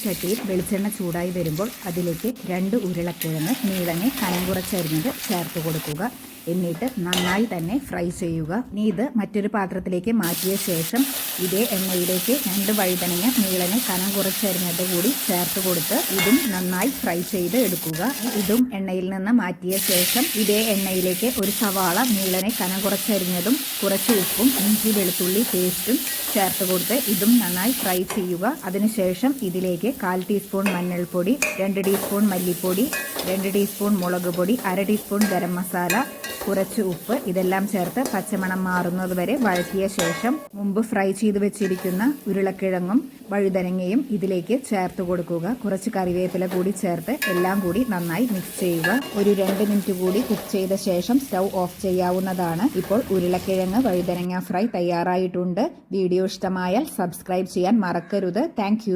ചട്ടിയിൽ വെളിച്ചെണ്ണ ചൂടായി വരുമ്പോൾ അതിലേക്ക് 2 ഉരുളക്കിഴങ്ങ് നീളനെ കനം കുറച്ചരിഞ്ഞത് ചേർത്ത് കൊടുക്കുക. എന്നിട്ട് നന്നായി തന്നെ ഫ്രൈ ചെയ്യുക. ഇനി ഇത് മറ്റൊരു പാത്രത്തിലേക്ക് മാറ്റിയ ശേഷം ഇതേ എണ്ണയിലേക്ക് 2 വഴുതനങ്ങ നീളനെ കനം കുറച്ചരിഞ്ഞത് കൂടി ചേർത്ത് കൊടുത്ത് ഇതും നന്നായി ഫ്രൈ ചെയ്ത് എടുക്കുക. ഇതും എണ്ണയിൽ നിന്ന് മാറ്റിയ ശേഷം ഇതേ എണ്ണയിലേക്ക് ഒരു സവാള നീളനെ കനം കുറച്ചരിഞ്ഞതും കുറച്ച് ഉപ്പും ഇഞ്ചി വെളുത്തുള്ളി പേസ്റ്റും ചേർത്ത് കൊടുത്ത് ഇതും നന്നായി ഫ്രൈ ചെയ്യുക. അതിനുശേഷം ഇതിലേക്ക് 1/4 ടീസ്പൂൺ മഞ്ഞൾപ്പൊടി, 2 ടീസ്പൂൺ മല്ലിപ്പൊടി, 2 ടീസ്പൂൺ മുളക് പൊടി, 1/2 ടീസ്പൂൺ ഗരം മസാല, കുറച്ച് ഉപ്പ് ഇതെല്ലാം ചേർത്ത് പച്ചമണം മാറുന്നത് വരെ വഴറ്റിയ ശേഷം മുമ്പ് ഫ്രൈ ചെയ്ത് വെച്ചിരിക്കുന്ന ഉരുളക്കിഴങ്ങും വഴുതനങ്ങയും ഇതിലേക്ക് ചേർത്ത് കൊടുക്കുക. കുറച്ച് കറിവേപ്പില കൂടി ചേർത്ത് എല്ലാം കൂടി നന്നായി മിക്സ് ചെയ്യുക. ഒരു 2 മിനിറ്റ് കൂടി കുക്ക് ചെയ്ത ശേഷം സ്റ്റൗ ഓഫ് ചെയ്യാവുന്നതാണ്. ഇപ്പോൾ ഉരുളക്കിഴങ്ങ് വഴുതനങ്ങ ഫ്രൈ തയ്യാറായിട്ടുണ്ട്. വീഡിയോ ഇഷ്ടമായാൽ സബ്സ്ക്രൈബ് ചെയ്യാൻ മറക്കരുത്. താങ്ക്